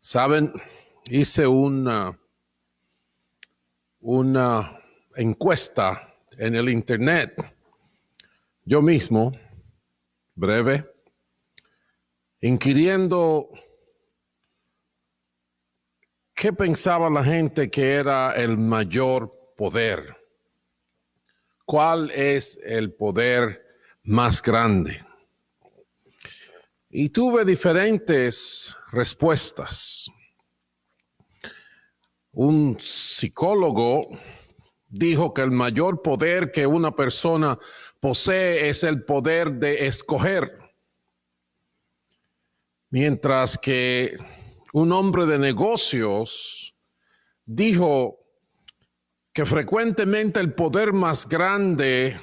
Saben, hice una encuesta en el internet, yo mismo, breve, inquiriendo qué pensaba la gente que era el mayor poder. ¿Cuál es el poder más grande? Y tuve diferentes respuestas. Un psicólogo dijo que el mayor poder que una persona posee es el poder de escoger. Mientras que un hombre de negocios dijo que frecuentemente el poder más grande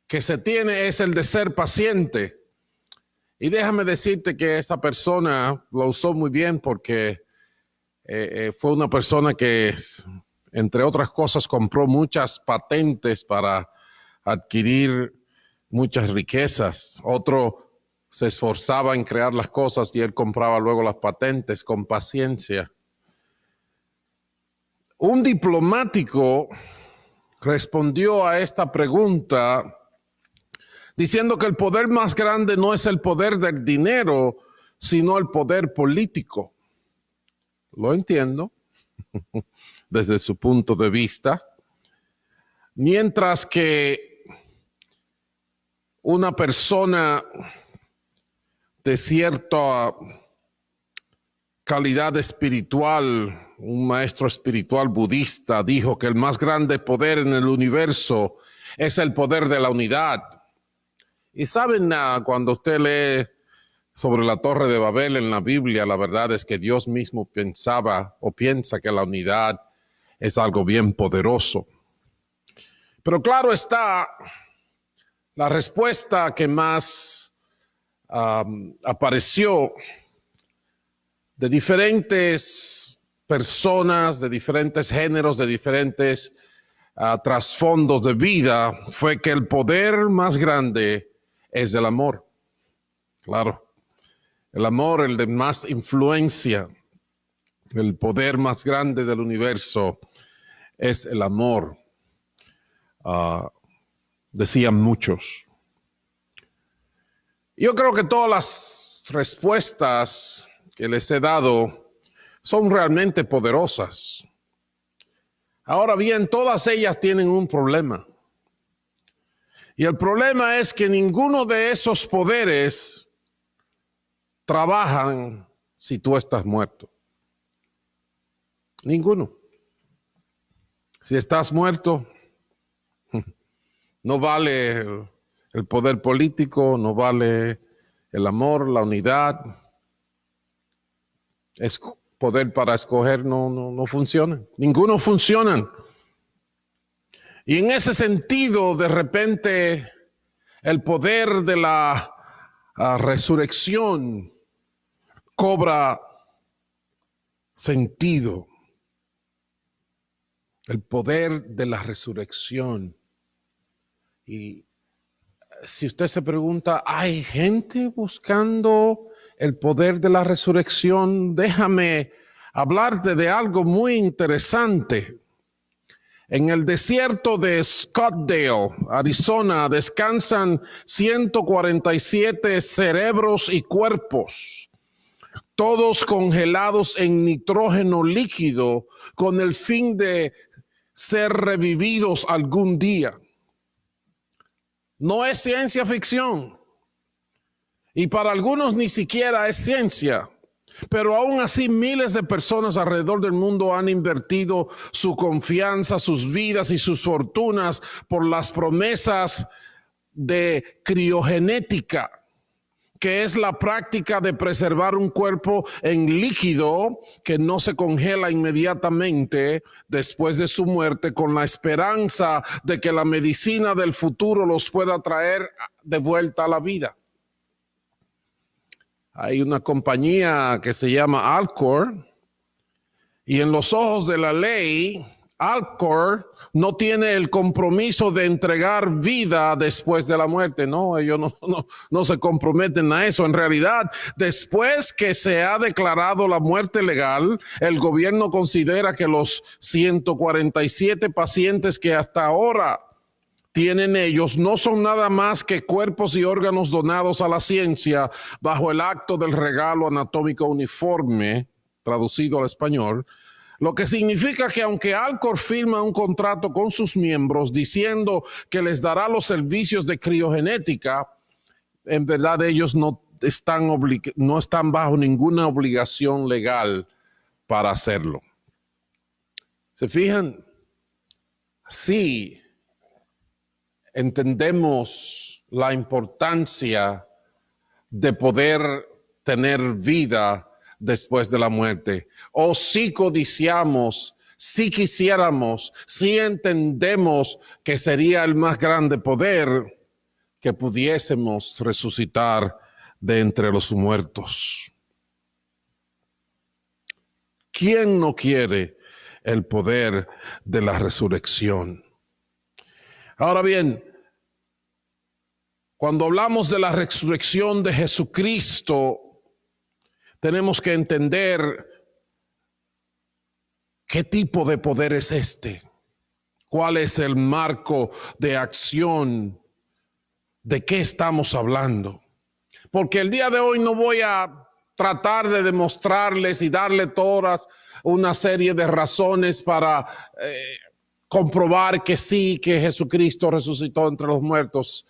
que se tiene es el de ser paciente. Y déjame decirte que esa persona lo usó muy bien porque fue una persona que, entre otras cosas, compró muchas patentes para adquirir muchas riquezas. Otro se esforzaba en crear las cosas y él compraba luego las patentes con paciencia. Un diplomático respondió a esta pregunta diciendo que el poder más grande no es el poder del dinero, sino el poder político. Lo entiendo desde su punto de vista. Mientras que una persona de cierta calidad espiritual, un maestro espiritual budista, dijo que el más grande poder en el universo es el poder de la unidad. Y saben, cuando usted lee sobre la Torre de Babel en la Biblia, la verdad es que Dios mismo pensaba o piensa que la unidad es algo bien poderoso. Pero claro está, la respuesta que más apareció de diferentes personas, de diferentes géneros, de diferentes trasfondos de vida, fue que el poder más grande es el amor. Claro. El amor, el de más influencia, el poder más grande del universo es el amor, decían muchos. Yo creo que todas las respuestas que les he dado son realmente poderosas. Ahora bien, todas ellas tienen un problema. Y el problema es que ninguno de esos poderes trabajan si tú estás muerto. Ninguno. Si estás muerto, no vale el poder político, no vale el amor, la unidad. Es poder para escoger no funciona. Ninguno funciona. Y en ese sentido, de repente, el poder de la resurrección cobra sentido. El poder de la resurrección. Y si usted se pregunta, ¿hay gente buscando el poder de la resurrección? Déjame hablarte de algo muy interesante. En el desierto de Scottsdale, Arizona, descansan 147 cerebros y cuerpos, todos congelados en nitrógeno líquido con el fin de ser revividos algún día. No es ciencia ficción. Y para algunos ni siquiera es ciencia. Pero aún así miles de personas alrededor del mundo han invertido su confianza, sus vidas y sus fortunas por las promesas de criogenética, que es la práctica de preservar un cuerpo en líquido que no se congela inmediatamente después de su muerte, con la esperanza de que la medicina del futuro los pueda traer de vuelta a la vida. Hay una compañía que se llama Alcor, y en los ojos de la ley, Alcor no tiene el compromiso de entregar vida después de la muerte. No, ellos no se comprometen a eso. En realidad, después que se ha declarado la muerte legal, el gobierno considera que los 147 pacientes que hasta ahora tienen ellos no son nada más que cuerpos y órganos donados a la ciencia bajo el acto del regalo anatómico uniforme, traducido al español. Lo que significa que aunque Alcor firma un contrato con sus miembros diciendo que les dará los servicios de criogenética, en verdad ellos no están bajo ninguna obligación legal para hacerlo. ¿Se fijan? Sí, entendemos la importancia de poder tener vida después de la muerte. O si codiciamos, si quisiéramos, si entendemos que sería el más grande poder que pudiésemos resucitar de entre los muertos. ¿Quién no quiere el poder de la resurrección? Ahora bien, cuando hablamos de la resurrección de Jesucristo, tenemos que entender qué tipo de poder es este, cuál es el marco de acción, de qué estamos hablando. Porque el día de hoy no voy a tratar de demostrarles y darle todas una serie de razones para comprobar que sí, que Jesucristo resucitó entre los muertos.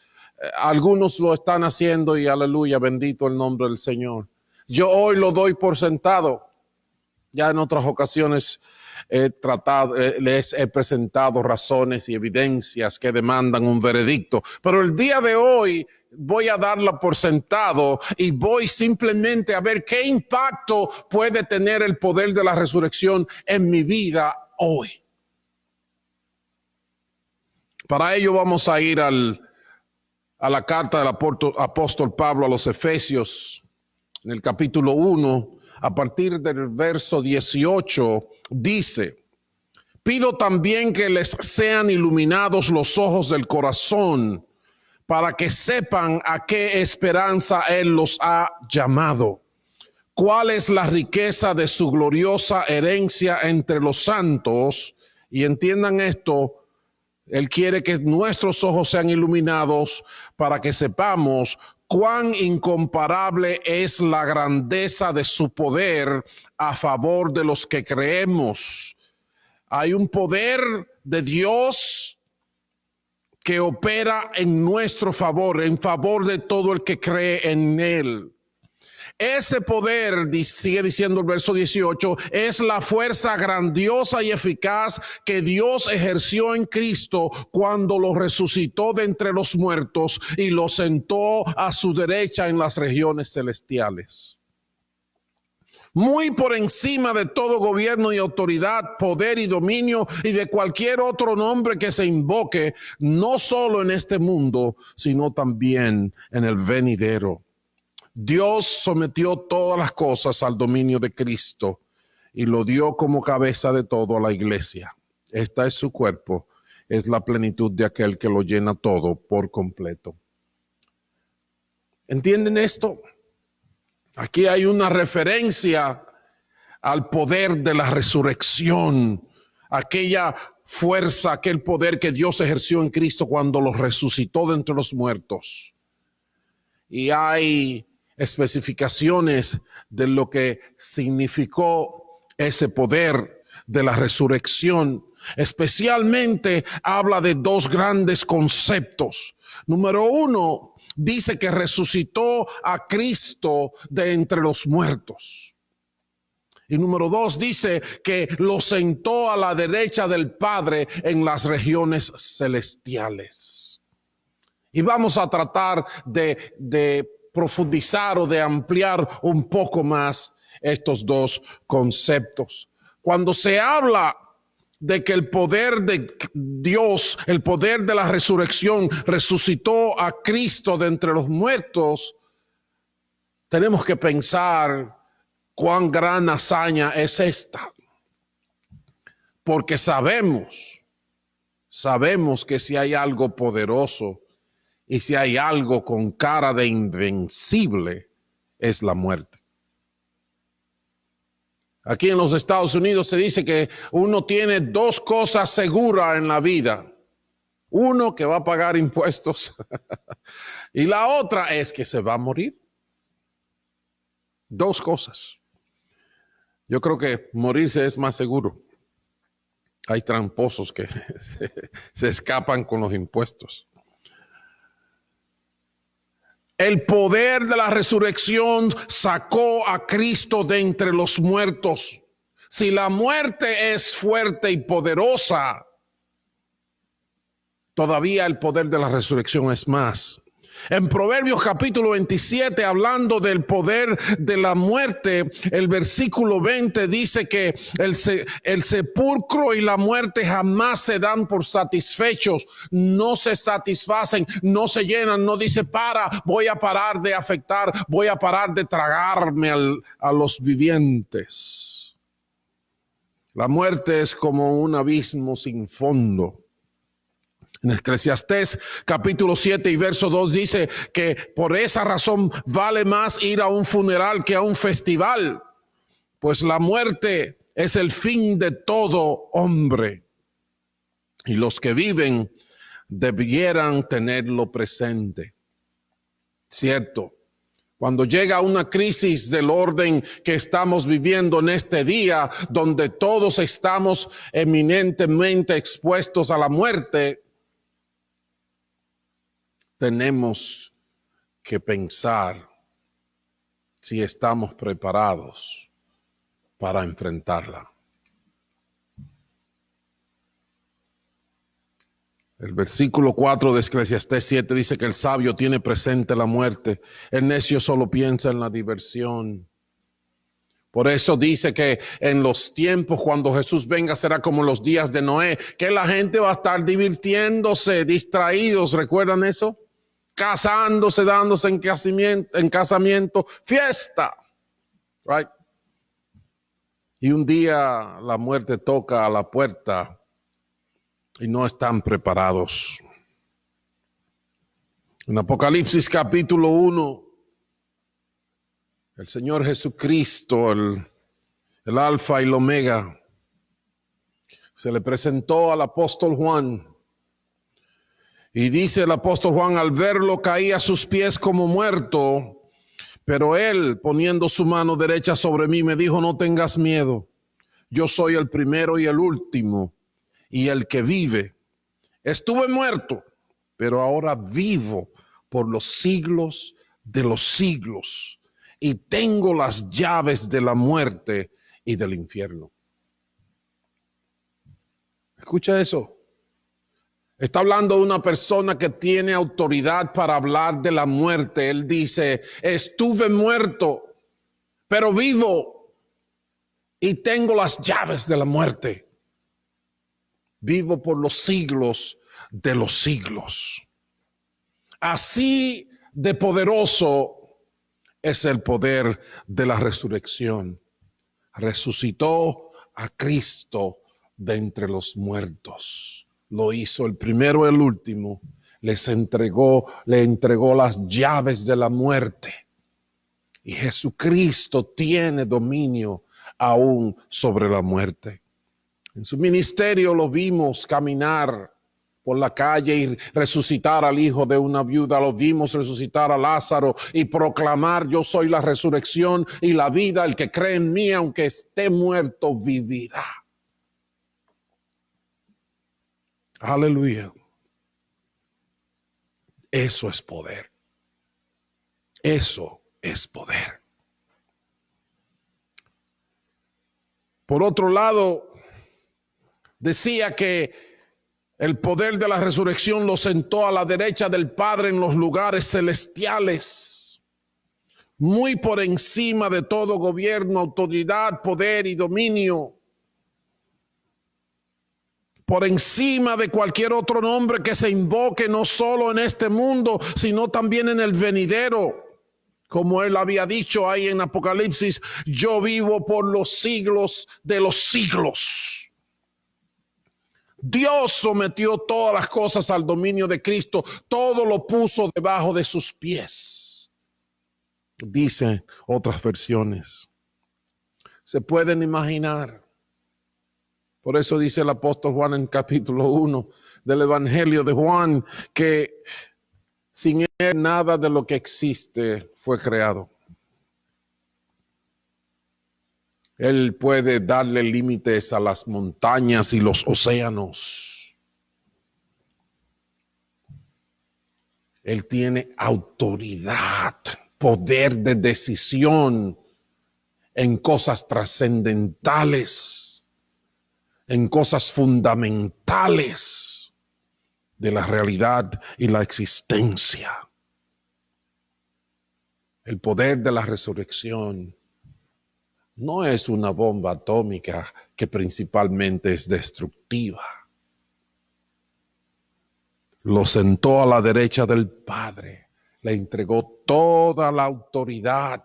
Algunos lo están haciendo y aleluya, bendito el nombre del Señor. Yo hoy lo doy por sentado. Ya en otras ocasiones les he presentado razones y evidencias que demandan un veredicto. Pero el día de hoy voy a darla por sentado y voy simplemente a ver qué impacto puede tener el poder de la resurrección en mi vida hoy. Para ello vamos a ir a la carta del apóstol Pablo a los Efesios, en el capítulo 1, a partir del verso 18, dice: pido también que les sean iluminados los ojos del corazón, para que sepan a qué esperanza Él los ha llamado, cuál es la riqueza de su gloriosa herencia entre los santos. Y entiendan esto, Él quiere que nuestros ojos sean iluminados para que sepamos cuán incomparable es la grandeza de su poder a favor de los que creemos. Hay un poder de Dios que opera en nuestro favor, en favor de todo el que cree en Él. Ese poder, sigue diciendo el verso 18, es la fuerza grandiosa y eficaz que Dios ejerció en Cristo cuando lo resucitó de entre los muertos y lo sentó a su derecha en las regiones celestiales. Muy por encima de todo gobierno y autoridad, poder y dominio y de cualquier otro nombre que se invoque, no solo en este mundo, sino también en el venidero. Dios sometió todas las cosas al dominio de Cristo y lo dio como cabeza de todo a la iglesia. Esta es su cuerpo, es la plenitud de aquel que lo llena todo por completo. ¿Entienden esto? Aquí hay una referencia al poder de la resurrección, aquella fuerza, aquel poder que Dios ejerció en Cristo cuando lo resucitó de entre los muertos. Y hay especificaciones de lo que significó ese poder de la resurrección. Especialmente habla de dos grandes conceptos. Número uno, dice que resucitó a Cristo de entre los muertos. Y número dos, dice que lo sentó a la derecha del Padre en las regiones celestiales. Y vamos a tratar de profundizar o de ampliar un poco más estos dos conceptos. Cuando se habla de que el poder de Dios, el poder de la resurrección, resucitó a Cristo de entre los muertos, tenemos que pensar cuán gran hazaña es esta. porque sabemos que si hay algo poderoso y si hay algo con cara de invencible, es la muerte. Aquí en los Estados Unidos se dice que uno tiene dos cosas seguras en la vida. Uno, que va a pagar impuestos y la otra es que se va a morir. Dos cosas. Yo creo que morirse es más seguro. Hay tramposos que se escapan con los impuestos. El poder de la resurrección sacó a Cristo de entre los muertos. Si la muerte es fuerte y poderosa, todavía el poder de la resurrección es más. En Proverbios capítulo 27, hablando del poder de la muerte, el versículo 20 dice que el sepulcro y la muerte jamás se dan por satisfechos, no se satisfacen, no se llenan, no dice voy a parar de afectar, voy a parar de tragarme a los vivientes. La muerte es como un abismo sin fondo. En Eclesiastés capítulo 7 y verso 2 dice que por esa razón vale más ir a un funeral que a un festival, pues la muerte es el fin de todo hombre. Y los que viven debieran tenerlo presente. Cierto, cuando llega una crisis del orden que estamos viviendo en este día, donde todos estamos eminentemente expuestos a la muerte, tenemos que pensar si estamos preparados para enfrentarla. El versículo 4 de Eclesiastés 7 dice que el sabio tiene presente la muerte, el necio solo piensa en la diversión. Por eso dice que en los tiempos cuando Jesús venga será como los días de Noé, que la gente va a estar divirtiéndose, distraídos. ¿Recuerdan eso? Casándose, dándose en casamiento, fiesta. Right? Y un día la muerte toca a la puerta y no están preparados. En Apocalipsis capítulo 1, el Señor Jesucristo, el Alfa y el Omega, se le presentó al apóstol Juan. Y dice el apóstol Juan, al verlo caía a sus pies como muerto, pero él, poniendo su mano derecha sobre mí, me dijo, no tengas miedo, yo soy el primero y el último y el que vive. Estuve muerto, pero ahora vivo por los siglos de los siglos y tengo las llaves de la muerte y del infierno. Escucha eso. Está hablando de una persona que tiene autoridad para hablar de la muerte. Él dice, estuve muerto, pero vivo y tengo las llaves de la muerte. Vivo por los siglos de los siglos. Así de poderoso es el poder de la resurrección. Resucitó a Cristo de entre los muertos. Lo hizo el primero y el último. Le entregó las llaves de la muerte. Y Jesucristo tiene dominio aún sobre la muerte. En su ministerio lo vimos caminar por la calle y resucitar al hijo de una viuda. Lo vimos resucitar a Lázaro y proclamar, yo soy la resurrección y la vida. El que cree en mí, aunque esté muerto, vivirá. Aleluya. Eso es poder. Eso es poder. Por otro lado, decía que el poder de la resurrección lo sentó a la derecha del Padre en los lugares celestiales, muy por encima de todo gobierno, autoridad, poder y dominio. Por encima de cualquier otro nombre que se invoque, no solo en este mundo, sino también en el venidero. Como él había dicho ahí en Apocalipsis, yo vivo por los siglos de los siglos. Dios sometió todas las cosas al dominio de Cristo, todo lo puso debajo de sus pies. Dicen otras versiones. Se pueden imaginar. Por eso dice el apóstol Juan en capítulo 1 del Evangelio de Juan que sin él nada de lo que existe fue creado. Él puede darle límites a las montañas y los océanos. Él tiene autoridad, poder de decisión en cosas trascendentales, en cosas fundamentales de la realidad y la existencia. El poder de la resurrección no es una bomba atómica que principalmente es destructiva. Lo sentó a la derecha del Padre, le entregó toda la autoridad,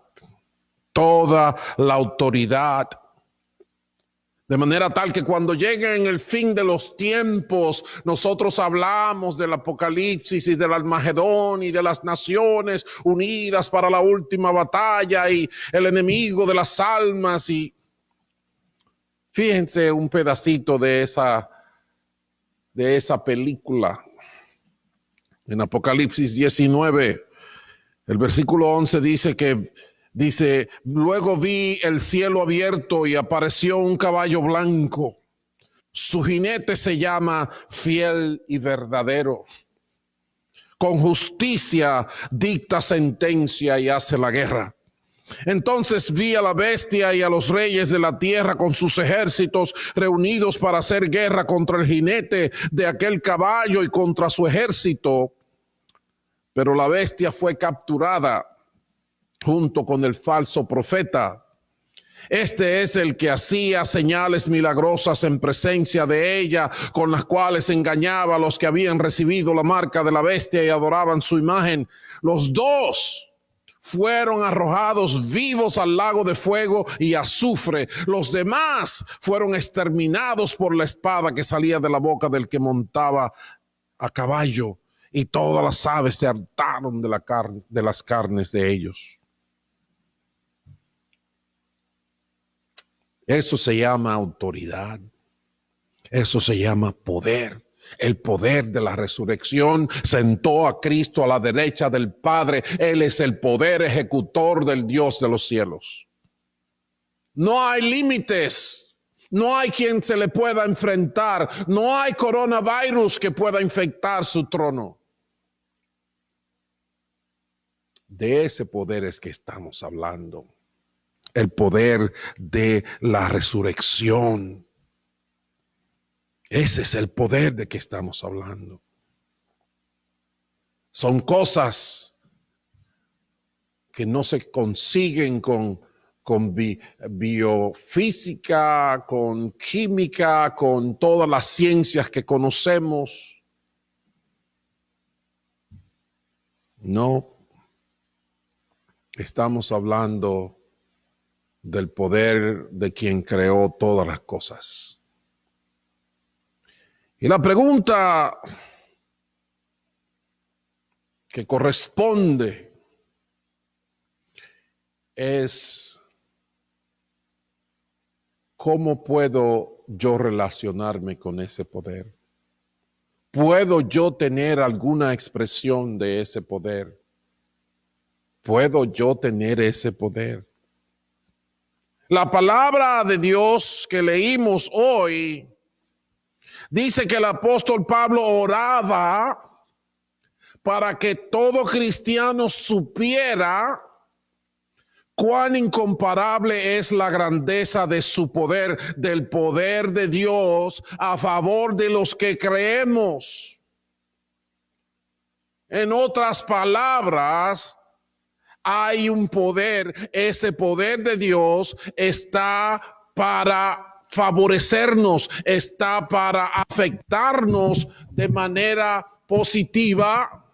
de manera tal que cuando llegue en el fin de los tiempos, nosotros hablamos del Apocalipsis y del Armagedón y de las naciones unidas para la última batalla y el enemigo de las almas. Y fíjense un pedacito de esa película. En Apocalipsis 19, el versículo 11 dice, luego vi el cielo abierto y apareció un caballo blanco. Su jinete se llama Fiel y Verdadero. Con justicia dicta sentencia y hace la guerra. Entonces vi a la bestia y a los reyes de la tierra con sus ejércitos reunidos para hacer guerra contra el jinete de aquel caballo y contra su ejército. Pero la bestia fue capturada junto con el falso profeta. Este es el que hacía señales milagrosas en presencia de ella, con las cuales engañaba a los que habían recibido la marca de la bestia y adoraban su imagen. Los dos fueron arrojados vivos al lago de fuego y azufre. Los demás fueron exterminados por la espada que salía de la boca del que montaba a caballo, y todas las aves se hartaron de las carnes de ellos. Eso se llama autoridad. Eso se llama poder. El poder de la resurrección sentó a Cristo a la derecha del Padre. Él es el poder ejecutor del Dios de los cielos. No hay límites. No hay quien se le pueda enfrentar. No hay coronavirus que pueda infectar su trono. De ese poder es que estamos hablando. El poder de la resurrección. Ese es el poder de que estamos hablando. Son cosas que no se consiguen con biofísica, con química, con todas las ciencias que conocemos. No, estamos hablando del poder de quien creó todas las cosas. Y la pregunta que corresponde es: ¿cómo puedo yo relacionarme con ese poder? ¿Puedo yo tener alguna expresión de ese poder? ¿Puedo yo tener ese poder? La palabra de Dios que leímos hoy dice que el apóstol Pablo oraba para que todo cristiano supiera cuán incomparable es la grandeza de su poder, del poder de Dios a favor de los que creemos. En otras palabras, hay un poder. Ese poder de Dios está para favorecernos, está para afectarnos de manera positiva,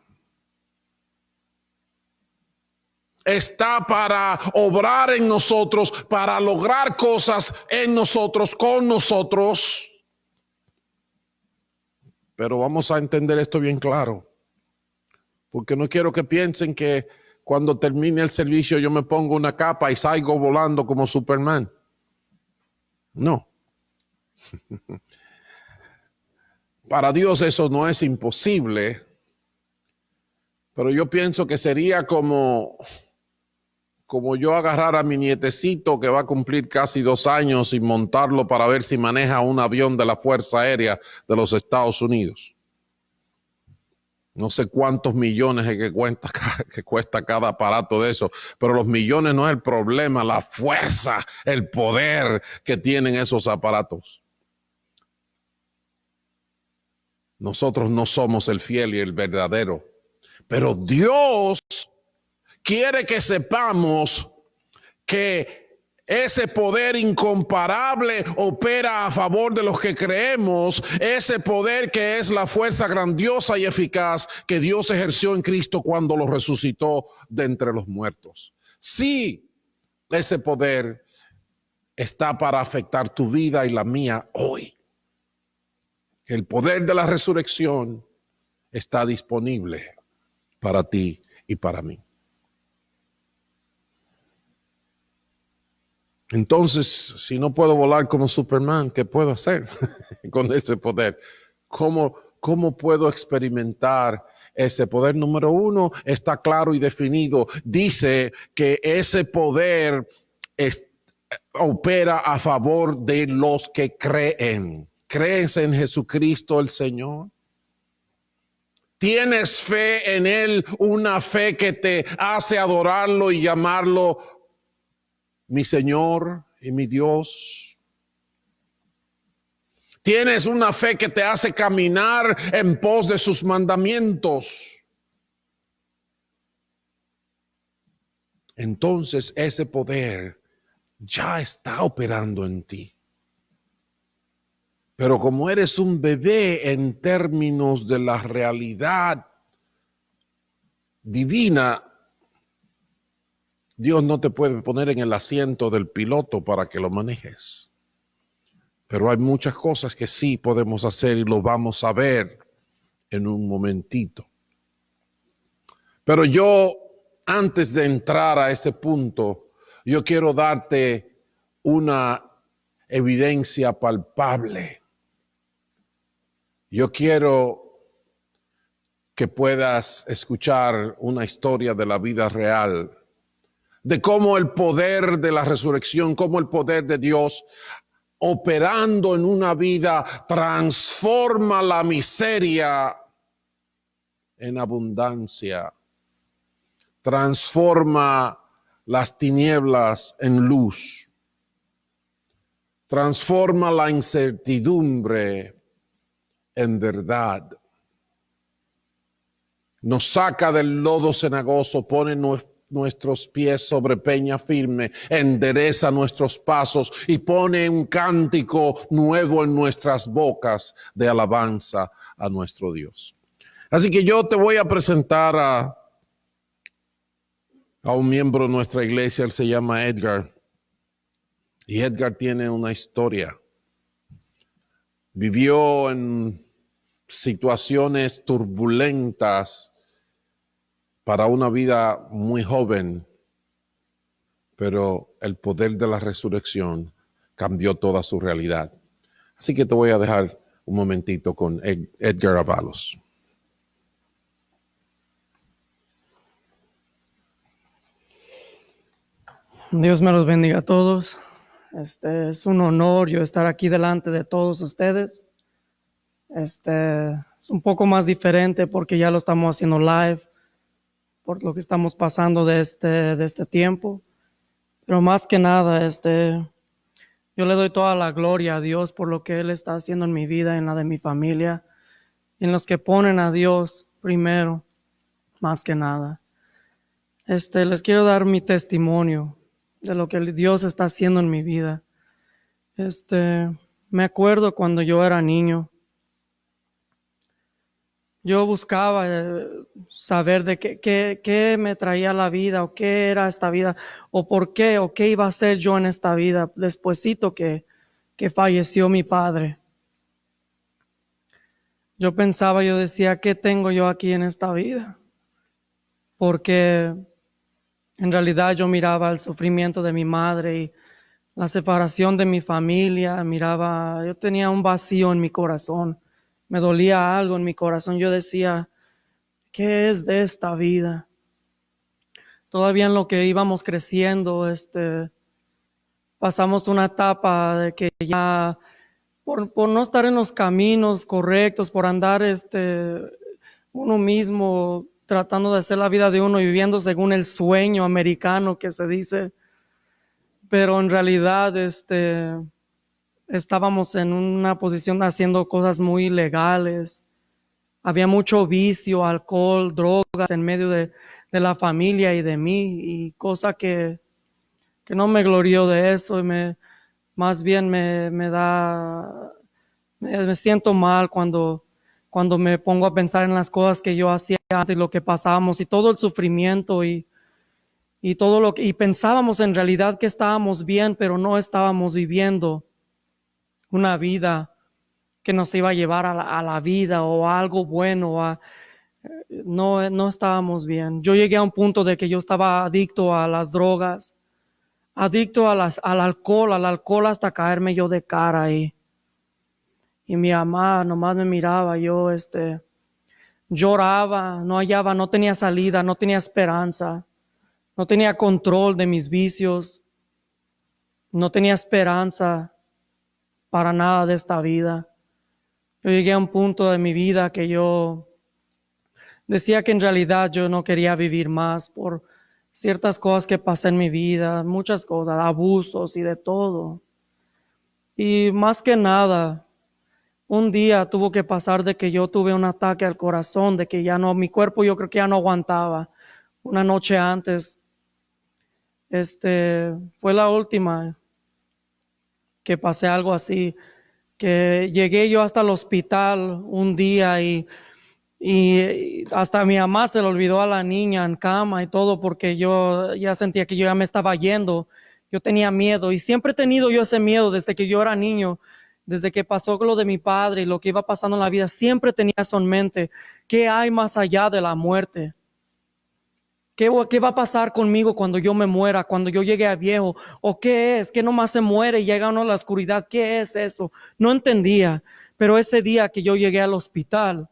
está para obrar en nosotros, para lograr cosas en nosotros, con nosotros. Pero vamos a entender esto bien claro, porque no quiero que piensen que cuando termine el servicio yo me pongo una capa y salgo volando como Superman. No. Para Dios eso no es imposible, pero yo pienso que sería como yo agarrar a mi nietecito que va a cumplir casi 2 años y montarlo para ver si maneja un avión de la Fuerza Aérea de los Estados Unidos. No sé cuántos millones es que cuesta cada aparato de eso, pero los millones no es el problema, la fuerza, el poder que tienen esos aparatos. Nosotros no somos el fiel y el verdadero, pero Dios quiere que sepamos que ese poder incomparable opera a favor de los que creemos, ese poder que es la fuerza grandiosa y eficaz que Dios ejerció en Cristo cuando lo resucitó de entre los muertos. Sí, ese poder está para afectar tu vida y la mía hoy. El poder de la resurrección está disponible para ti y para mí. Entonces, si no puedo volar como Superman, ¿qué puedo hacer con ese poder? ¿Cómo puedo experimentar ese poder? Número 1, está claro y definido. Dice que ese poder opera a favor de los que creen. ¿Crees en Jesucristo el Señor? ¿Tienes fe en Él? Una fe que te hace adorarlo y llamarlo mi Señor y mi Dios. Tienes una fe que te hace caminar en pos de sus mandamientos. Entonces ese poder ya está operando en ti. Pero como eres un bebé en términos de la realidad divina, Dios no te puede poner en el asiento del piloto para que lo manejes. Pero hay muchas cosas que sí podemos hacer y lo vamos a ver en un momentito. Pero yo, antes de entrar a ese punto, yo quiero darte una evidencia palpable. Yo quiero que puedas escuchar una historia de la vida real, de cómo el poder de la resurrección, cómo el poder de Dios operando en una vida transforma la miseria en abundancia, transforma las tinieblas en luz, transforma la incertidumbre en verdad, nos saca del lodo cenagoso, pone nuestros pies sobre peña firme, endereza nuestros pasos y pone un cántico nuevo en nuestras bocas de alabanza a nuestro Dios. Así que yo te voy a presentar a un miembro de nuestra iglesia, él se llama Edgar. Y Edgar tiene una historia. Vivió en situaciones turbulentas para una vida muy joven, pero el poder de la resurrección cambió toda su realidad. Así que te voy a dejar un momentito con Edgar Avalos. Dios me los bendiga a todos. Es un honor yo estar aquí delante de todos ustedes. Es un poco más diferente porque ya lo estamos haciendo live, por lo que estamos pasando de este tiempo. Pero más que nada, yo le doy toda la gloria a Dios por lo que Él está haciendo en mi vida, en la de mi familia, en los que ponen a Dios primero, más que nada. Les quiero dar mi testimonio de lo que Dios está haciendo en mi vida. Me acuerdo cuando yo era niño, yo buscaba saber de qué me traía la vida, o qué era esta vida, o por qué, o qué iba a hacer yo en esta vida, despuesito que falleció mi padre. Yo pensaba, yo decía, ¿qué tengo yo aquí en esta vida? Porque en realidad yo miraba el sufrimiento de mi madre y la separación de mi familia, miraba, yo tenía un vacío en mi corazón, me dolía algo en mi corazón, yo decía, ¿qué es de esta vida? Todavía en lo que íbamos creciendo, pasamos una etapa de que ya por no estar en los caminos correctos, por andar uno mismo tratando de hacer la vida de uno y viviendo según el sueño americano que se dice, pero en realidad estábamos en una posición haciendo cosas muy ilegales. Había mucho vicio, alcohol, drogas en medio de la familia y de mí, y cosa que no me glorío de eso, y más bien me siento mal cuando me pongo a pensar en las cosas que yo hacía antes, lo que pasábamos y todo el sufrimiento y todo lo que, y pensábamos en realidad que estábamos bien, pero no estábamos viviendo una vida que nos iba a llevar a la vida o a algo bueno, no estábamos bien. Yo llegué a un punto de que yo estaba adicto a las drogas, adicto al alcohol hasta caerme yo de cara y mi mamá nomás me miraba, yo lloraba, no hallaba, no tenía salida, no tenía esperanza, no tenía control de mis vicios, no tenía esperanza para nada de esta vida. Yo llegué a un punto de mi vida que yo decía que en realidad yo no quería vivir más por ciertas cosas que pasé en mi vida, muchas cosas, abusos y de todo. Y más que nada, un día tuvo que pasar de que yo tuve un ataque al corazón, de que ya no, mi cuerpo yo creo que ya no aguantaba. Una noche antes, fue la última que pasé algo así, que llegué yo hasta el hospital un día y hasta a mi mamá se le olvidó a la niña en cama y todo porque yo ya sentía que yo ya me estaba yendo. Yo tenía miedo y siempre he tenido yo ese miedo desde que yo era niño, desde que pasó lo de mi padre y lo que iba pasando en la vida. Siempre tenía eso en mente. ¿Qué hay más allá de la muerte? ¿Qué va a pasar conmigo cuando yo me muera, cuando yo llegue a viejo? ¿O qué es? ¿Qué nomás se muere y llega uno a la oscuridad? ¿Qué es eso? No entendía. Pero ese día que yo llegué al hospital,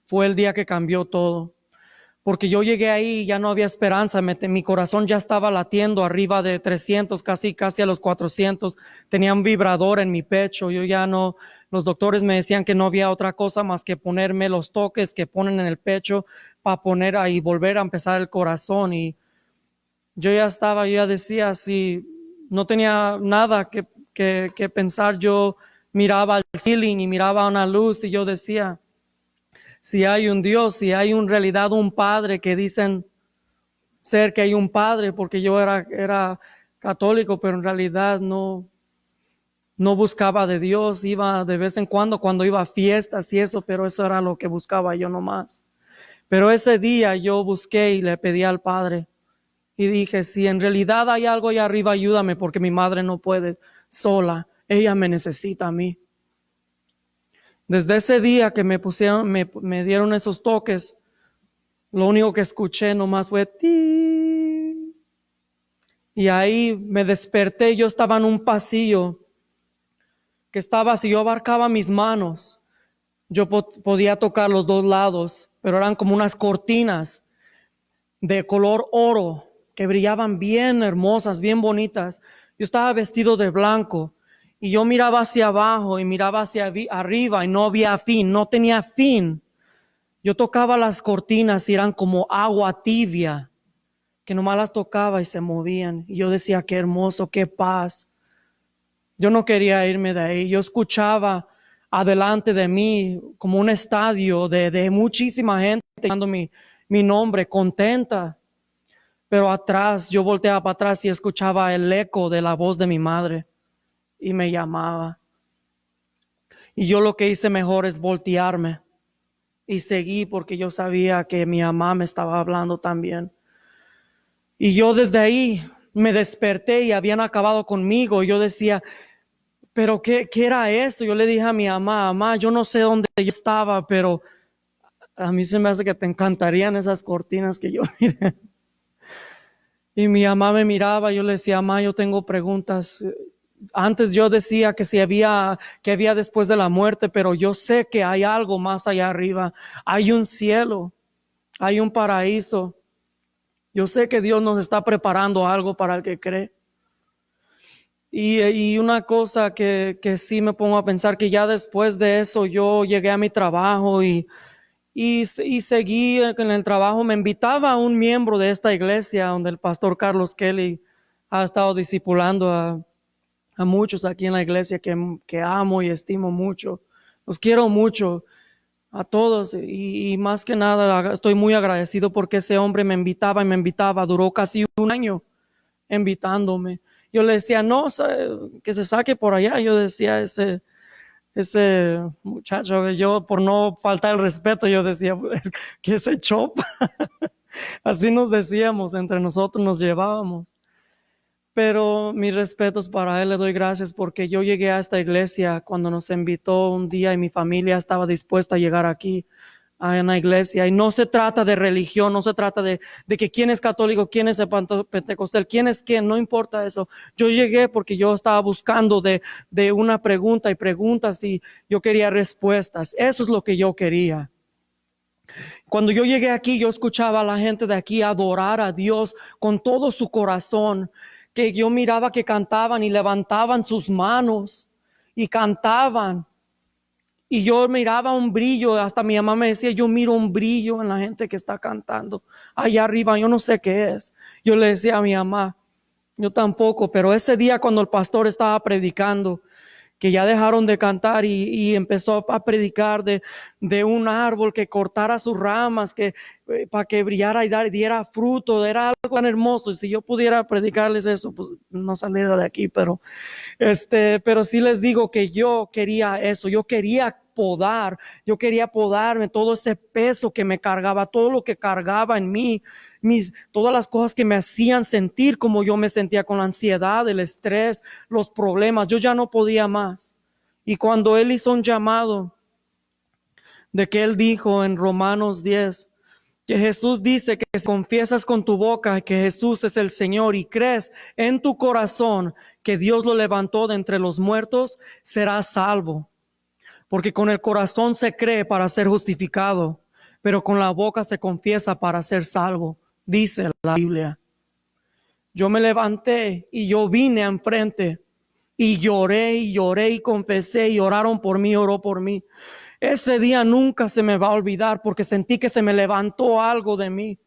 fue el día que cambió todo, porque yo llegué ahí y ya no había esperanza, mi corazón ya estaba latiendo arriba de 300, casi a los 400, tenía un vibrador en mi pecho, yo ya no, los doctores me decían que no había otra cosa más que ponerme los toques que ponen en el pecho para poner ahí, volver a empezar el corazón y yo ya decía, si no tenía nada que pensar, yo miraba al ceiling y miraba una luz y yo decía, si hay un Dios, si hay en realidad un Padre que dicen ser que hay un Padre, porque yo era católico, pero en realidad no buscaba de Dios, iba de vez en cuando iba a fiestas y eso, pero eso era lo que buscaba yo nomás. Pero ese día yo busqué y le pedí al Padre y dije, si en realidad hay algo allá arriba, ayúdame porque mi madre no puede sola, ella me necesita a mí. Desde ese día que me dieron esos toques, lo único que escuché nomás fue ti. Y ahí me desperté, yo estaba en un pasillo que estaba, si yo abarcaba mis manos, yo podía tocar los dos lados, pero eran como unas cortinas de color oro que brillaban bien hermosas, bien bonitas. Yo estaba vestido de blanco y yo miraba hacia abajo y miraba hacia arriba y no había fin, no tenía fin. Yo tocaba las cortinas y eran como agua tibia, que nomás las tocaba y se movían. Y yo decía, qué hermoso, qué paz. Yo no quería irme de ahí. Yo escuchaba adelante de mí como un estadio de muchísima gente dando mi nombre, contenta. Pero atrás, yo volteaba para atrás y escuchaba el eco de la voz de mi madre y me llamaba. Y yo lo que hice mejor es voltearme y seguí porque yo sabía que mi mamá me estaba hablando también. Y yo desde ahí me desperté y habían acabado conmigo. Y yo decía, pero ¿qué era eso? Yo le dije a mi mamá, yo no sé dónde yo estaba, pero a mí se me hace que te encantarían esas cortinas que yo miré. Y mi mamá me miraba, yo le decía, mamá, yo tengo preguntas. Antes yo decía que que había después de la muerte, pero yo sé que hay algo más allá arriba. Hay un cielo, hay un paraíso. Yo sé que Dios nos está preparando algo para el que cree. Y una cosa que sí me pongo a pensar, que ya después de eso yo llegué a mi trabajo y seguí en el trabajo. Me invitaba a un miembro de esta iglesia donde el pastor Carlos Kelly ha estado discipulando a muchos aquí en la iglesia que amo y estimo mucho. Los quiero mucho a todos y más que nada estoy muy agradecido porque ese hombre me invitaba y me invitaba. Duró casi un año invitándome. Yo le decía, no, que se saque por allá. Yo decía, ese muchacho, yo por no faltar el respeto, yo decía, pues, que ese chopa. Así nos decíamos, entre nosotros nos llevábamos. Pero mis respetos para él, le doy gracias porque yo llegué a esta iglesia cuando nos invitó un día y mi familia estaba dispuesta a llegar aquí a una iglesia. Y no se trata de religión, no se trata de que quién es católico, quién es pentecostal, quién es quién, no importa eso. Yo llegué porque yo estaba buscando de una pregunta y preguntas y yo quería respuestas. Eso es lo que yo quería. Cuando yo llegué aquí, yo escuchaba a la gente de aquí adorar a Dios con todo su corazón, que yo miraba que cantaban y levantaban sus manos y cantaban. Y yo miraba un brillo, hasta mi mamá me decía, yo miro un brillo en la gente que está cantando allá arriba, yo no sé qué es. Yo le decía a mi mamá, yo tampoco, pero ese día cuando el pastor estaba predicando, que ya dejaron de cantar y empezó a predicar de un árbol que cortara sus ramas, que para que brillara y diera fruto, era algo tan hermoso. Y si yo pudiera predicarles eso, pues no saliera de aquí, pero sí les digo que yo quería eso, yo quería podarme todo ese peso que me cargaba, todo lo que cargaba en mí, todas las cosas que me hacían sentir como yo me sentía con la ansiedad, el estrés, los problemas. Yo ya no podía más. Y cuando él hizo un llamado de que él dijo en Romanos 10, que Jesús dice que si confiesas con tu boca que Jesús es el Señor y crees en tu corazón que Dios lo levantó de entre los muertos, serás salvo. Porque con el corazón se cree para ser justificado, pero con la boca se confiesa para ser salvo, dice la Biblia. Yo me levanté y yo vine enfrente y lloré y confesé y oraron por mí, oró por mí. Ese día nunca se me va a olvidar porque sentí que se me levantó algo de mí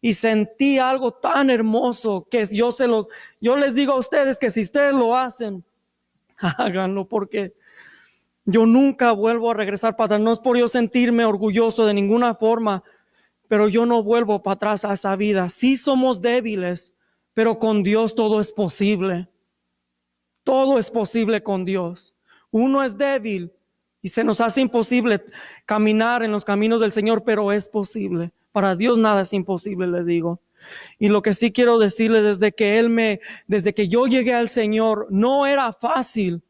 y sentí algo tan hermoso que yo les digo a ustedes que si ustedes lo hacen, háganlo porque yo nunca vuelvo a regresar para atrás. No es por yo sentirme orgulloso de ninguna forma, pero yo no vuelvo para atrás a esa vida. Sí somos débiles, pero con Dios todo es posible. Todo es posible con Dios. Uno es débil y se nos hace imposible caminar en los caminos del Señor, pero es posible. Para Dios nada es imposible, les digo. Y lo que sí quiero decirles desde que yo llegué al Señor, no era fácil.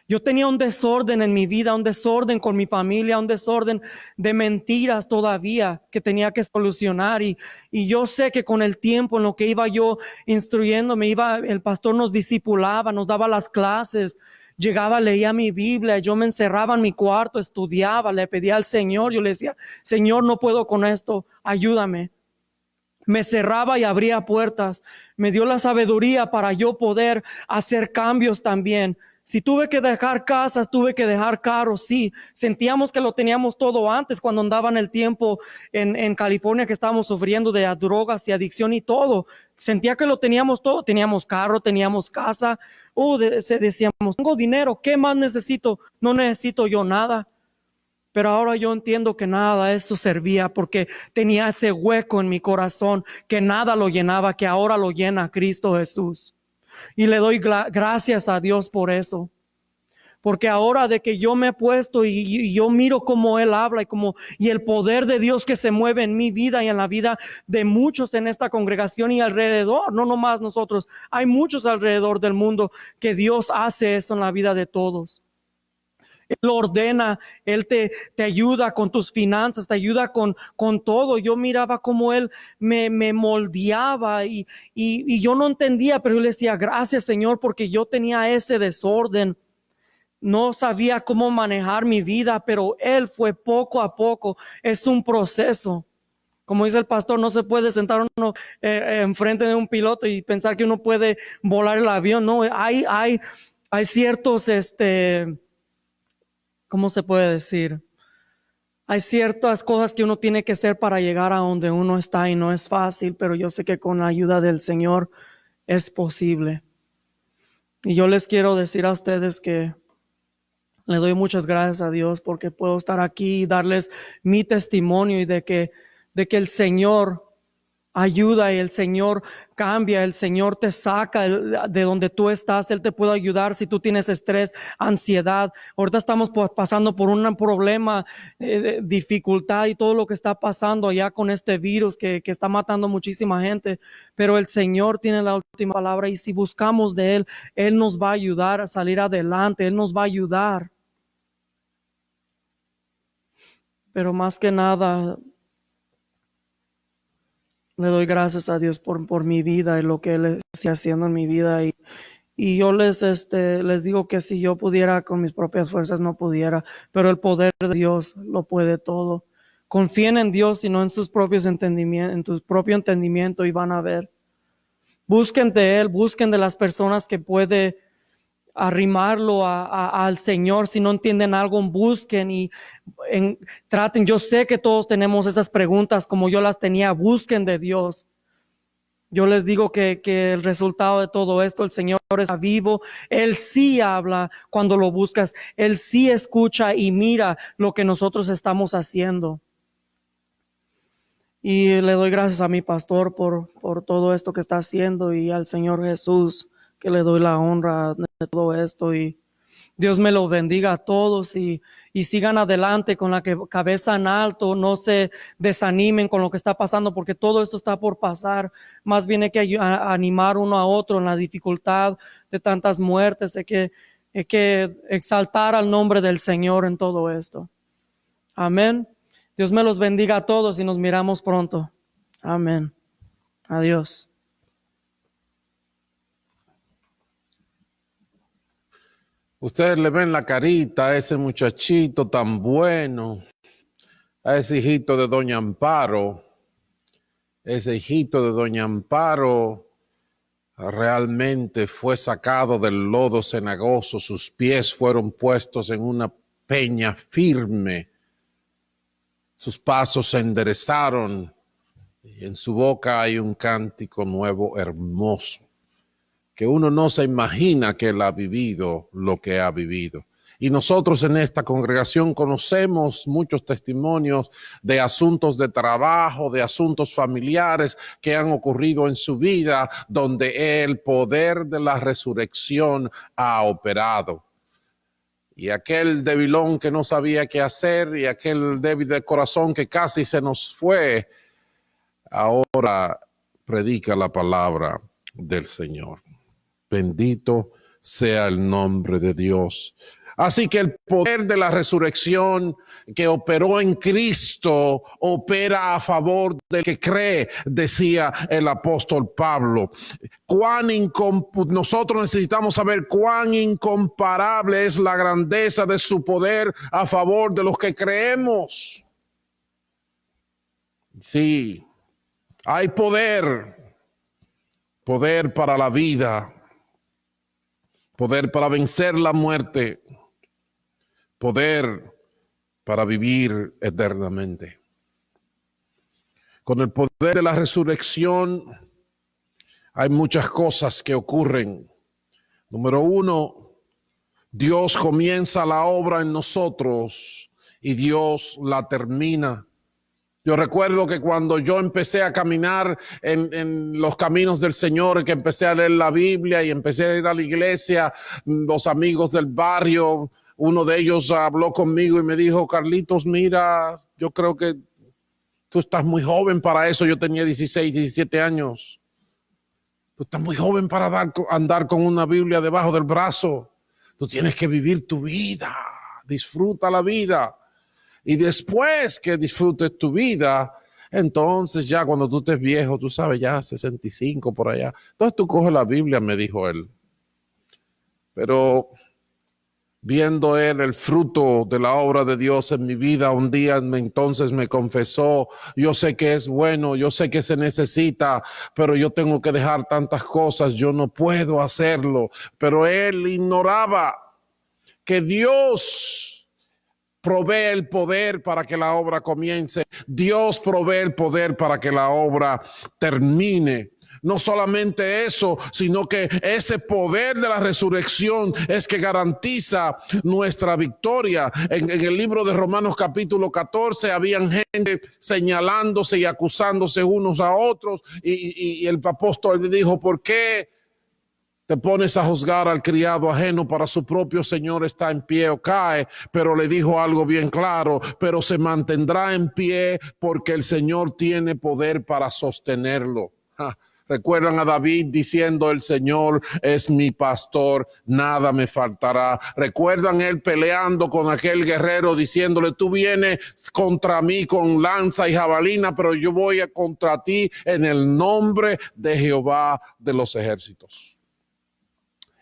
Yo tenía un desorden en mi vida, un desorden con mi familia, un desorden de mentiras todavía que tenía que solucionar. Y yo sé que con el tiempo, en lo que iba yo instruyéndome, el pastor nos discipulaba, nos daba las clases, llegaba, leía mi Biblia, yo me encerraba en mi cuarto, estudiaba, le pedía al Señor, yo le decía, Señor, no puedo con esto, ayúdame. Me cerraba y abría puertas, me dio la sabiduría para yo poder hacer cambios también. Si tuve que dejar casas, tuve que dejar carros, sí. Sentíamos que lo teníamos todo antes cuando andaba en el tiempo en California que estábamos sufriendo de drogas y adicción y todo. Sentía que lo teníamos todo, teníamos carro, teníamos casa. Decíamos, tengo dinero, ¿qué más necesito? No necesito yo nada. Pero ahora yo entiendo que nada de eso servía porque tenía ese hueco en mi corazón que nada lo llenaba, que ahora lo llena Cristo Jesús. Y le doy gracias a Dios por eso. Porque ahora de que yo me he puesto y yo miro cómo Él habla y el poder de Dios que se mueve en mi vida y en la vida de muchos en esta congregación y alrededor, no nomás nosotros, hay muchos alrededor del mundo que Dios hace eso en la vida de todos. Él ordena, Él te ayuda con tus finanzas, te ayuda con todo. Yo miraba cómo Él me moldeaba y yo no entendía, pero yo le decía, gracias Señor, porque yo tenía ese desorden. No sabía cómo manejar mi vida, pero Él fue poco a poco. Es un proceso. Como dice el pastor, no se puede sentar uno enfrente de un piloto y pensar que uno puede volar el avión. No, hay ciertos, ¿cómo se puede decir? Hay ciertas cosas que uno tiene que hacer para llegar a donde uno está y no es fácil, pero yo sé que con la ayuda del Señor es posible. Y yo les quiero decir a ustedes que le doy muchas gracias a Dios porque puedo estar aquí y darles mi testimonio y de que el Señor ayuda y el Señor cambia, el Señor te saca de donde tú estás, Él te puede ayudar si tú tienes estrés, ansiedad. Ahorita estamos pasando por un problema, dificultad y todo lo que está pasando allá con este virus que está matando muchísima gente, pero el Señor tiene la última palabra y si buscamos de Él, Él nos va a ayudar a salir adelante, Él nos va a ayudar. Pero más que nada, le doy gracias a Dios por mi vida y lo que Él está haciendo en mi vida. Y yo les digo que si yo pudiera con mis propias fuerzas no pudiera, pero el poder de Dios lo puede todo. Confíen en Dios y no en sus propios entendimientos, en tu propio entendimiento y van a ver. Busquen de Él, busquen de las personas que puede arrimarlo al Señor. Si no entienden algo, busquen y traten. Yo sé que todos tenemos esas preguntas como yo las tenía. Busquen de Dios. Yo les digo que el resultado de todo esto, el Señor está vivo. Él sí habla cuando lo buscas. Él sí escucha y mira lo que nosotros estamos haciendo. Y le doy gracias a mi pastor por todo esto que está haciendo y al Señor Jesús, que le doy la honra de todo esto y Dios me lo bendiga a todos y sigan adelante con la cabeza en alto, no se desanimen con lo que está pasando porque todo esto está por pasar, más bien hay que animar uno a otro en la dificultad de tantas muertes, hay que exaltar al nombre del Señor en todo esto. Amén. Dios me los bendiga a todos y nos miramos pronto. Amén. Adiós. Ustedes le ven la carita a ese muchachito tan bueno, a ese hijito de doña Amparo. Ese hijito de doña Amparo realmente fue sacado del lodo cenagoso, sus pies fueron puestos en una peña firme, sus pasos se enderezaron y en su boca hay un cántico nuevo hermoso, que uno no se imagina que él ha vivido lo que ha vivido. Y nosotros en esta congregación conocemos muchos testimonios de asuntos de trabajo, de asuntos familiares que han ocurrido en su vida, donde el poder de la resurrección ha operado. Y aquel debilón que no sabía qué hacer y aquel débil de corazón que casi se nos fue, ahora predica la palabra del Señor. Bendito sea el nombre de Dios. Así que el poder de la resurrección que operó en Cristo opera a favor del que cree, decía el apóstol Pablo. Nosotros necesitamos saber cuán incomparable es la grandeza de su poder a favor de los que creemos. Sí, hay poder para la vida, poder para vencer la muerte, poder para vivir eternamente. Con el poder de la resurrección hay muchas cosas que ocurren. Número uno, Dios comienza la obra en nosotros y Dios la termina. Yo recuerdo que cuando yo empecé a caminar en los caminos del Señor, que empecé a leer la Biblia y empecé a ir a la iglesia, los amigos del barrio, uno de ellos habló conmigo y me dijo, Carlitos, mira, yo creo que tú estás muy joven para eso. Yo tenía 16, 17 años. Tú estás muy joven para andar con una Biblia debajo del brazo. Tú tienes que vivir tu vida. Disfruta la vida. Y después que disfrutes tu vida, entonces ya cuando tú estés viejo, tú sabes, ya 65 por allá. Entonces tú coges la Biblia, me dijo él. Pero viendo él el fruto de la obra de Dios en mi vida, un día entonces me confesó, yo sé que es bueno, yo sé que se necesita, pero yo tengo que dejar tantas cosas, yo no puedo hacerlo. Pero él ignoraba que Dios provee el poder para que la obra comience. Dios provee el poder para que la obra termine. No solamente eso, sino que ese poder de la resurrección es que garantiza nuestra victoria. En el libro de Romanos capítulo 14 habían gente señalándose y acusándose unos a otros y el apóstol le dijo, ¿por qué te pones a juzgar al criado ajeno? Para su propio señor está en pie o cae? Pero le dijo algo bien claro, pero se mantendrá en pie porque el Señor tiene poder para sostenerlo. Recuerdan a David diciendo, el Señor es mi pastor, nada me faltará. Recuerdan él peleando con aquel guerrero diciéndole, tú vienes contra mí con lanza y jabalina, pero yo voy contra ti en el nombre de Jehová de los ejércitos.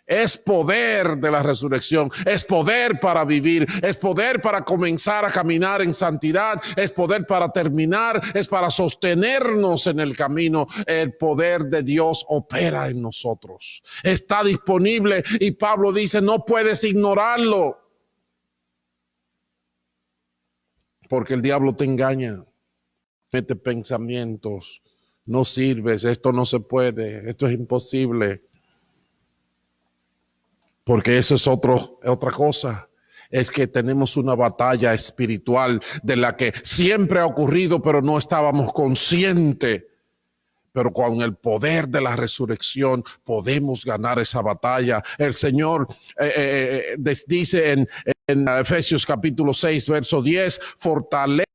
Es poder de la resurrección, es poder para vivir, es poder para comenzar a caminar en santidad, es poder para terminar, es para sostenernos en el camino. El poder de Dios opera en nosotros, está disponible y Pablo dice, no puedes ignorarlo, porque el diablo te engaña, mete pensamientos, no sirves, esto no se puede, esto es imposible. Porque eso es otra cosa. Es que tenemos una batalla espiritual de la que siempre ha ocurrido, pero no estábamos conscientes. Pero con el poder de la resurrección podemos ganar esa batalla. El Señor dice en Efesios capítulo 6, verso 10, fortalece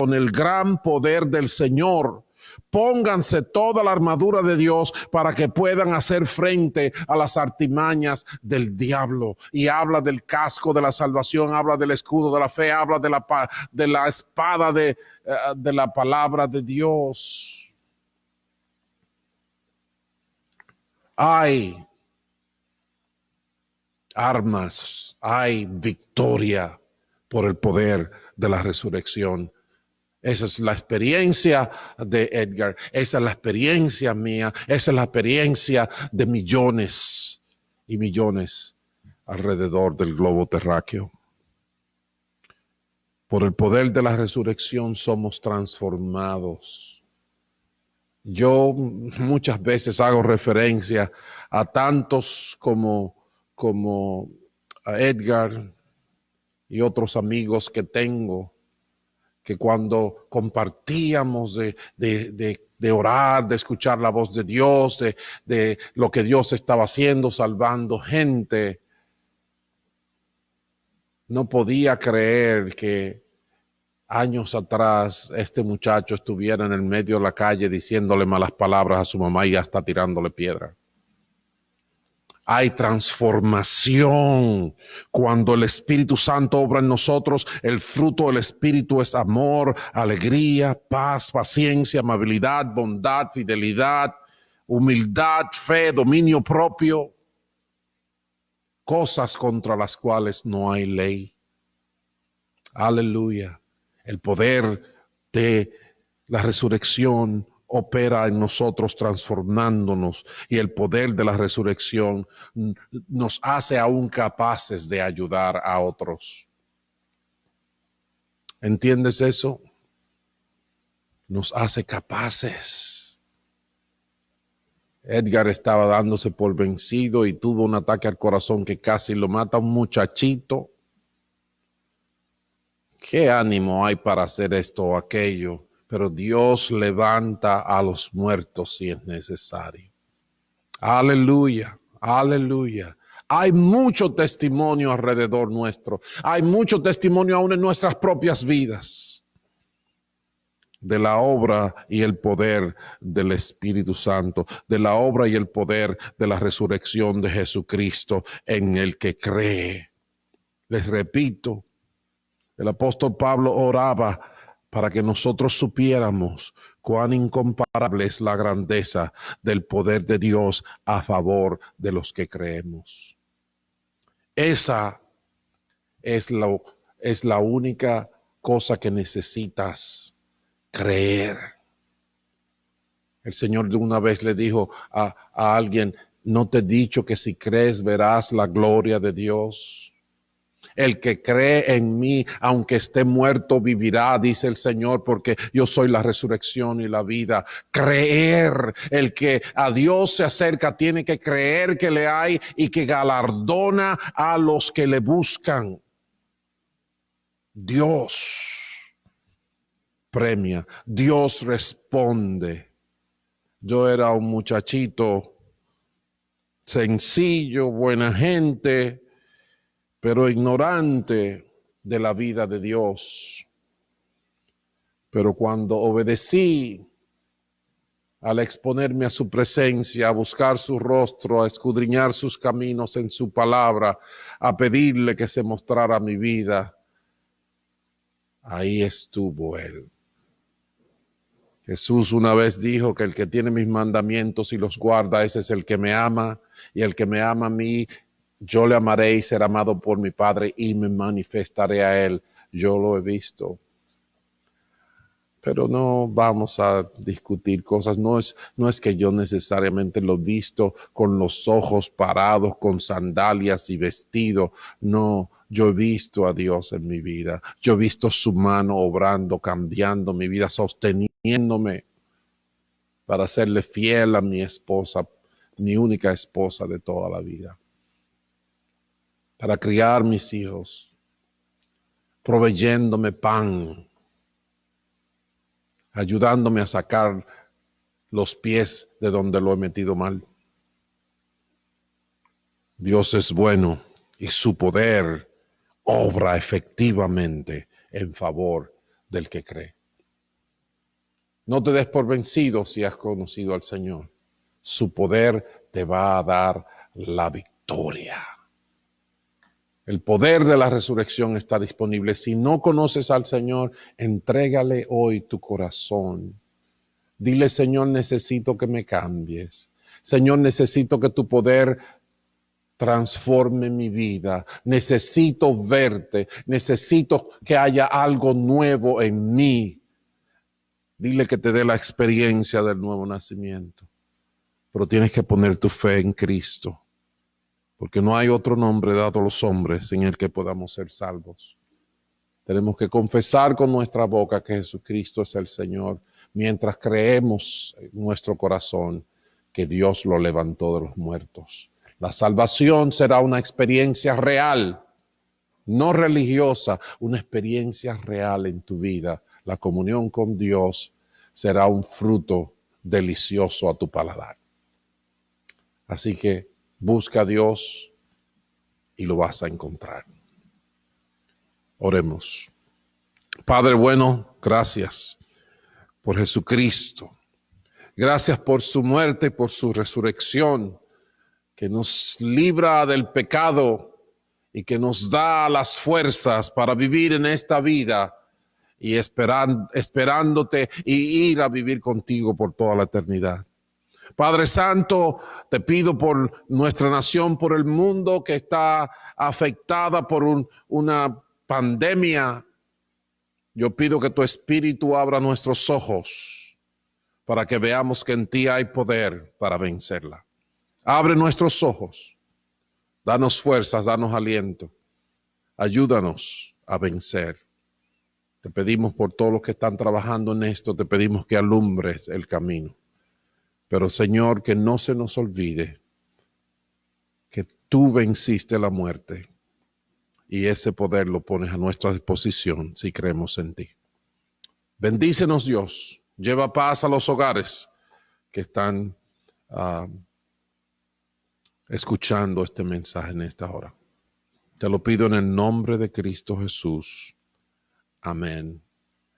con el gran poder del Señor. Pónganse toda la armadura de Dios para que puedan hacer frente a las artimañas del diablo. Y habla del casco de la salvación, habla del escudo de la fe, habla de la espada de la palabra de Dios. Hay armas, hay victoria por el poder de la resurrección. Esa es la experiencia de Edgar, esa es la experiencia mía, esa es la experiencia de millones y millones alrededor del globo terráqueo. Por el poder de la resurrección somos transformados. Yo muchas veces hago referencia a tantos como a Edgar y otros amigos que tengo, que cuando compartíamos de orar, de escuchar la voz de Dios, de lo que Dios estaba haciendo, salvando gente, no podía creer que años atrás este muchacho estuviera en el medio de la calle diciéndole malas palabras a su mamá y hasta tirándole piedra. Hay transformación cuando el Espíritu Santo obra en nosotros. El fruto del Espíritu es amor, alegría, paz, paciencia, amabilidad, bondad, fidelidad, humildad, fe, dominio propio. Cosas contra las cuales no hay ley. Aleluya. El poder de la resurrección opera en nosotros transformándonos, y el poder de la resurrección nos hace aún capaces de ayudar a otros. ¿Entiendes eso? Nos hace capaces. Edgar estaba dándose por vencido y tuvo un ataque al corazón que casi lo mata. Un muchachito. ¿Qué ánimo hay para hacer esto o aquello? pero Dios levanta a los muertos si es necesario. Aleluya, aleluya. Hay mucho testimonio alrededor nuestro. Hay mucho testimonio aún en nuestras propias vidas de la obra y el poder del Espíritu Santo, de la obra y el poder de la resurrección de Jesucristo en el que cree. Les repito, el apóstol Pablo oraba para que nosotros supiéramos cuán incomparable es la grandeza del poder de Dios a favor de los que creemos. Esa es la única cosa que necesitas creer. El Señor de una vez le dijo a alguien, ¿no te he dicho que si crees verás la gloria de Dios? El que cree en mí, aunque esté muerto, vivirá, dice el Señor, porque yo soy la resurrección y la vida. Creer, el que a Dios se acerca tiene que creer que le hay y que galardona a los que le buscan. Dios premia, Dios responde. Yo era un muchachito sencillo, buena gente, pero ignorante de la vida de Dios. Pero cuando obedecí al exponerme a su presencia, a buscar su rostro, a escudriñar sus caminos en su palabra, a pedirle que se mostrara mi vida, ahí estuvo Él. Jesús una vez dijo que el que tiene mis mandamientos y los guarda, ese es el que me ama, y el que me ama a mí, yo le amaré y será amado por mi Padre y me manifestaré a Él. Yo lo he visto. Pero no vamos a discutir cosas. No es que yo necesariamente lo he visto con los ojos parados, con sandalias y vestido. No, yo he visto a Dios en mi vida. Yo he visto su mano obrando, cambiando mi vida, sosteniéndome para serle fiel a mi esposa, mi única esposa de toda la vida. Para criar mis hijos, proveyéndome pan, ayudándome a sacar los pies de donde lo he metido mal. Dios es bueno y su poder obra efectivamente en favor del que cree. No te des por vencido si has conocido al Señor. Su poder te va a dar la victoria. El poder de la resurrección está disponible. Si no conoces al Señor, entrégale hoy tu corazón. Dile, Señor, necesito que me cambies. Señor, necesito que tu poder transforme mi vida. Necesito verte. Necesito que haya algo nuevo en mí. Dile que te dé la experiencia del nuevo nacimiento. Pero tienes que poner tu fe en Cristo. Porque no hay otro nombre dado a los hombres en el que podamos ser salvos. Tenemos que confesar con nuestra boca que Jesucristo es el Señor, mientras creemos en nuestro corazón que Dios lo levantó de los muertos. La salvación será una experiencia real, no religiosa, una experiencia real en tu vida. La comunión con Dios será un fruto delicioso a tu paladar. Así que busca a Dios y lo vas a encontrar. Oremos. Padre bueno, gracias por Jesucristo. Gracias por su muerte y por su resurrección, que nos libra del pecado y que nos da las fuerzas para vivir en esta vida y esperándote y ir a vivir contigo por toda la eternidad. Padre Santo, te pido por nuestra nación, por el mundo que está afectada por una pandemia. Yo pido que tu Espíritu abra nuestros ojos para que veamos que en ti hay poder para vencerla. Abre nuestros ojos, danos fuerzas, danos aliento, ayúdanos a vencer. Te pedimos por todos los que están trabajando en esto, te pedimos que alumbres el camino. Pero Señor, que no se nos olvide que tú venciste la muerte y ese poder lo pones a nuestra disposición si creemos en ti. Bendícenos, Dios. Lleva paz a los hogares que están escuchando este mensaje en esta hora. Te lo pido en el nombre de Cristo Jesús. Amén.